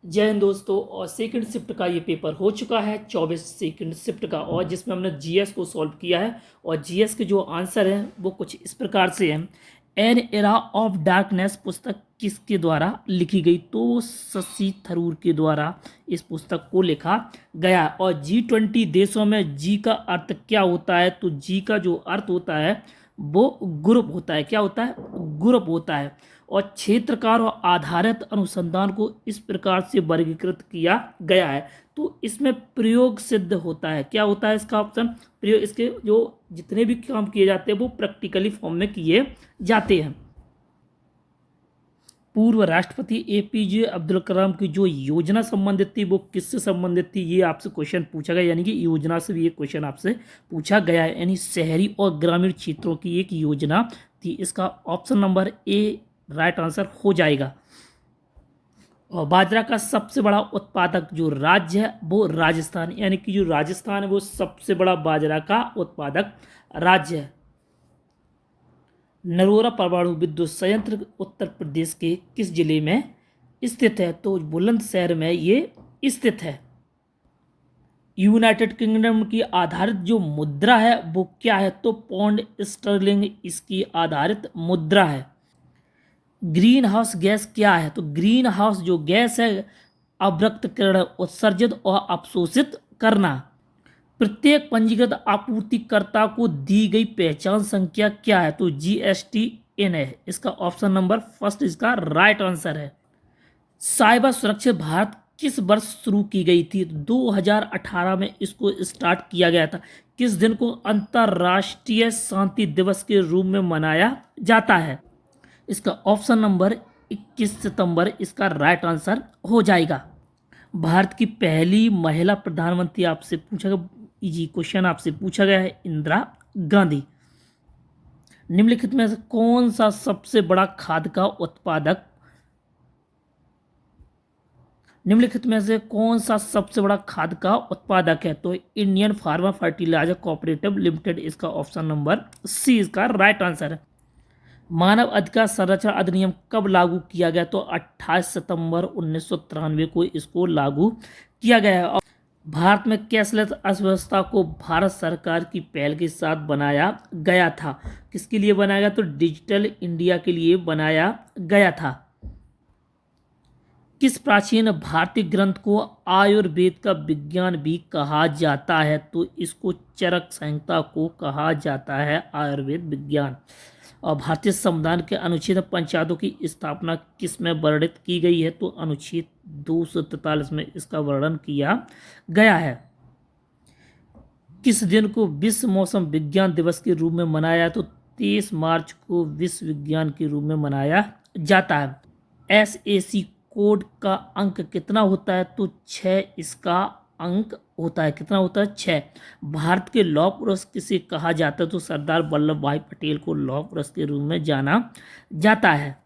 जय हिंद दोस्तों। और सेकंड शिफ्ट का ये पेपर हो चुका है 24 सेकंड शिफ्ट का, और जिसमें हमने जीएस को सॉल्व किया है। और जीएस के जो आंसर हैं वो कुछ इस प्रकार से हैं। एन एरा ऑफ डार्कनेस पुस्तक किसके द्वारा लिखी गई? तो शशि थरूर के द्वारा इस पुस्तक को लिखा गया। और G20 देशों में जी का अर्थ क्या होता है? तो जी का जो अर्थ होता है वो ग्रुप होता है। क्या होता है? ग्रुप होता है। और क्षेत्रकार और आधारित अनुसंधान को इस प्रकार से वर्गीकृत किया गया है। तो इसमें प्रयोग सिद्ध होता है। क्या होता है इसका ऑप्शन? प्रयोग। इसके जो जितने भी काम किए जाते हैं वो प्रैक्टिकली फॉर्म में किए जाते हैं। पूर्व राष्ट्रपति एपीजे अब्दुल कलाम की जो योजना संबंधित थी वो किससे संबंधित थी? ये आपसे क्वेश्चन पूछा गया, यानी कि योजना से भी एक क्वेश्चन आपसे पूछा गया है। यानी शहरी और ग्रामीण क्षेत्रों की एक योजना थी। इसका option number A right answer हो जाएगा। और बाजरा का सबसे बड़ा उत्पादक जो राज्य है वो राजस्थान, यानी कि जो राजस्थान है वो सबसे बड़ा बाजरा का उत्पादक राज्य है। नरोरा परमाणु विद्युत संयंत्र उत्तर प्रदेश के किस जिले में स्थित है? तो बुलंदशहर में ये स्थित है। यूनाइटेड किंगडम की आधारित जो मुद्रा है वो क्या है? तो पौंड स्टर्लिंग इसकी आधारित मुद्रा है। ग्रीन हाउस गैस क्या है? तो ग्रीन हाउस जो गैस है अवरक्तकरण, उत्सर्जित और अवशोषित करना। प्रत्येक पंजीकृत आपूर्तिकर्ता को दी गई पहचान संख्या क्या है? तो GSTN है। इसका ऑप्शन नंबर फर्स्ट इसका राइट आंसर है। साइबर सुरक्षित भारत किस वर्ष शुरू की गई थी? 2018 में इसको स्टार्ट किया गया था। किस दिन को अंतर्राष्ट्रीय शांति दिवस के रूप में मनाया जाता है? इसका ऑप्शन नंबर 21 सितंबर इसका राइट आंसर हो जाएगा। भारत की पहली महिला प्रधानमंत्री आपसे पूछा गया, इजी क्वेश्चन आपसे पूछा गया है, इंदिरा गांधी। निम्नलिखित में से कौन सा सबसे बड़ा खाद्य का उत्पादक निम्नलिखित में से कौन सा सबसे बड़ा खाद्य का उत्पादक है? तो Indian farmer fertiliser cooperative limited. इसका ऑप्शन नंबर सी इसका राइट आंसर है। मानव अधिकार संरक्षण अधिनियम कब लागू किया गया? तो 28 सितंबर 1993 को इसको लागू किया गया है। और भारत में कैशलेस अर्थव्यवस्था को भारत सरकार की पहल के साथ बनाया गया था। किसके लिए बनाया गया? तो डिजिटल इंडिया के लिए बनाया गया था। किस प्राचीन भारतीय ग्रंथ को आयुर्वेद का विज्ञान भी कहा जाता है? तो इसको चरक संहिता को कहा जाता है आयुर्वेद विज्ञान। और भारतीय संविधान के अनुच्छेद पंचायतों की स्थापना किस में वर्णित की गई है? तो अनुच्छेद 243 में इसका वर्णन किया गया है। किस दिन को विश्व मौसम विज्ञान दिवस के रूप में मनाया? तो 23 मार्च को विश्व विज्ञान के रूप में मनाया जाता है। SAC कोड का अंक कितना होता है? तो 6 इसका अंक होता है। कितना होता है? 6। भारत के लौह पुरुष किसे कहा जाता है? तो सरदार वल्लभ भाई पटेल को लौह पुरुष के रूप में जाना जाता है।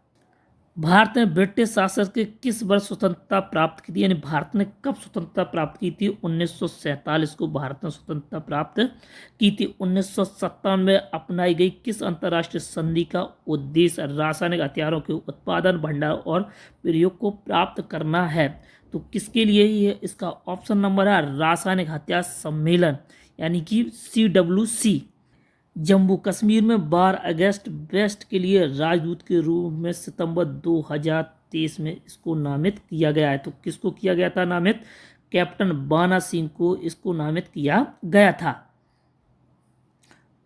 भारत ने ब्रिटिश शासन के किस वर्ष स्वतंत्रता प्राप्त की थी? यानी भारत ने कब स्वतंत्रता प्राप्त की थी? 1947 को भारत ने स्वतंत्रता प्राप्त की थी। 1957 में अपनाई गई किस अंतर्राष्ट्रीय संधि का उद्देश्य रासायनिक हथियारों के उत्पादन, भंडार और प्रयोग को प्राप्त करना है? तो किसके लिए ये इसका ऑप्शन नंबर है रासायनिक हथियार सम्मेलन, यानी कि CWC। जम्मू कश्मीर में 12 अगस्त वेस्ट के लिए राजदूत के रूप में सितंबर 2023 में इसको नामित किया गया है। तो किसको किया गया था नामित? कैप्टन बाना सिंह को इसको नामित किया गया था।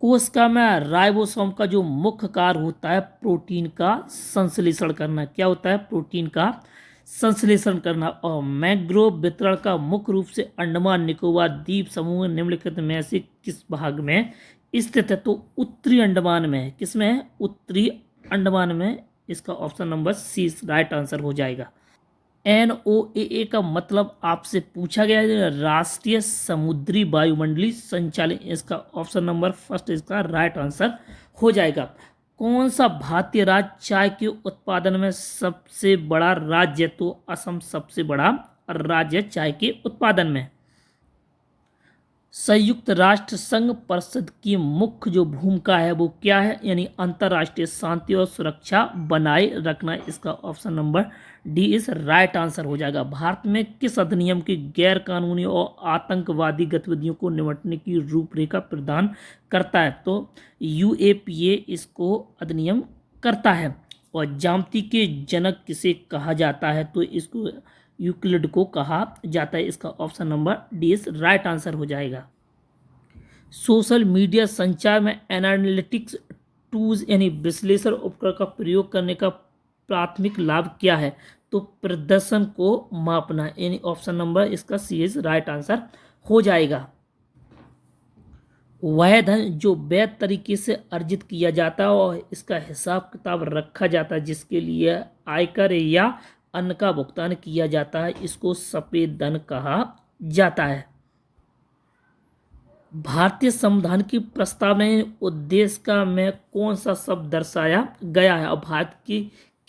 कोशिका में राइबोसोम का जो मुख्य कार्य होता है प्रोटीन का संश्लेषण करना। क्या होता है? प्रोटीन का संश्लेषण करना। और मैंग्रोव वितरण का मुख्य रूप से अंडमान निकोबार द्वीप समूह निम्नलिखित में से किस भाग में स्थित है? तो उत्तरी अंडमान में है। किसमें है? उत्तरी अंडमान में। इसका option number C right answer हो जाएगा। NOAA का मतलब आपसे पूछा गया है राष्ट्रीय समुद्री वायुमंडलीय संचालन। इसका ऑप्शन नंबर फर्स्ट इसका राइट आंसर हो जाएगा। कौन सा भारतीय राज्य चाय के उत्पादन में सबसे बड़ा राज्य? तो असम सबसे बड़ा राज्य चाय के उत्पादन में। संयुक्त राष्ट्र संघ परिषद की मुख्य जो भूमिका है वो क्या है, यानी अंतर्राष्ट्रीय शांति और सुरक्षा बनाए रखना। इसका ऑप्शन नंबर डी इस राइट आंसर हो जाएगा। भारत में किस अधिनियम की गैर कानूनी और आतंकवादी गतिविधियों को निपटने की रूपरेखा प्रदान करता है? तो यूएपीए इसको अधिनियम करता है। और ज्यामिति के जनक किसे कहा जाता है? तो इसको यूक्लिड को कहा जाता है। इसका ऑप्शन नंबर डी इस राइट आंसर हो जाएगा। सोशल मीडिया संचार में एनालिटिक्स टूल्स यानी विश्लेषण उपकरण का प्रयोग करने का प्राथमिक लाभ क्या है? तो प्रदर्शन को मापना, यानी ऑप्शन नंबर इसका सी इज राइट आंसर हो जाएगा। वह धन जो वैध तरीके से अर्जित किया जाता है और इसका हिसाब किताब रखा जाता है, जिसके लिए आयकर या अन्य का भुगतान किया जाता है, इसको सफेद धन कहा जाता है। भारतीय संविधान की प्रस्तावना उद्देश्य का में कौन सा शब्द दर्शाया गया है? और भारत की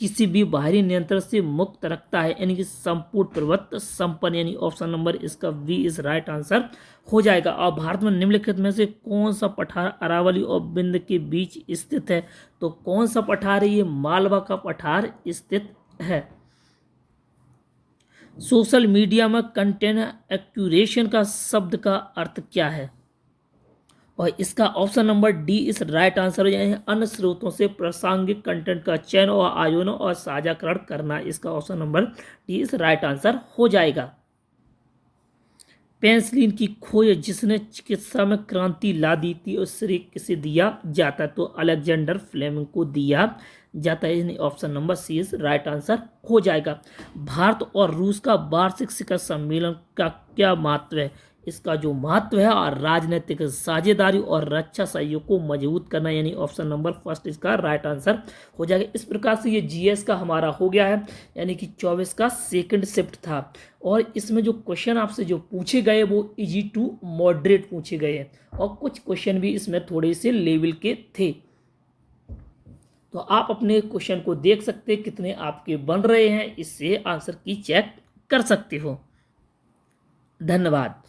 किसी भी बाहरी नियंत्रण से मुक्त रखता है, यानी कि संपूर्ण प्रभुत्व संपन्न, यानी ऑप्शन नंबर इसका वी इज राइट आंसर हो जाएगा। और भारत में निम्नलिखित में से कौन सा पठार अरावली और बिंद के बीच स्थित है? तो कौन सा पठार है? ये मालवा का पठार स्थित है। सोशल मीडिया में कंटेंट एक्यूरेशन का शब्द का अर्थ क्या है? और इसका ऑप्शन नंबर डी इस राइट आंसर हो जाए, अन्य स्रोतों से प्रासंगिक कंटेंट का चयन और आयोजन और साझाकरण करना। इसका ऑप्शन नंबर डी इस राइट आंसर हो जाएगा। पेंसिलिन की खोज जिसने चिकित्सा में क्रांति ला दी थी और श्रेय किसे दिया जाता है? तो अलेक्जेंडर फ्लेमिंग को दिया जाता है। Option number C is right answer हो जाएगा। भारत और रूस का वार्षिक शिखर सम्मेलन का क्या महत्व है? इसका जो महत्व है और राजनीतिक साझेदारी और रक्षा सहयोग को मजबूत करना, यानी ऑप्शन नंबर फर्स्ट इसका राइट आंसर हो जाएगा। इस प्रकार से ये जीएस का हमारा हो गया है, यानी कि 24 का सेकंड शिफ्ट था। और इसमें जो क्वेश्चन आपसे जो पूछे गए वो इजी टू मॉडरेट पूछे गए हैं, और कुछ क्वेश्चन भी इसमें थोड़े से लेवल के थे। तो आप अपने क्वेश्चन को देख सकते हैं कितने आपके बन रहे हैं, इससे आंसर की चेक कर सकते हो। धन्यवाद।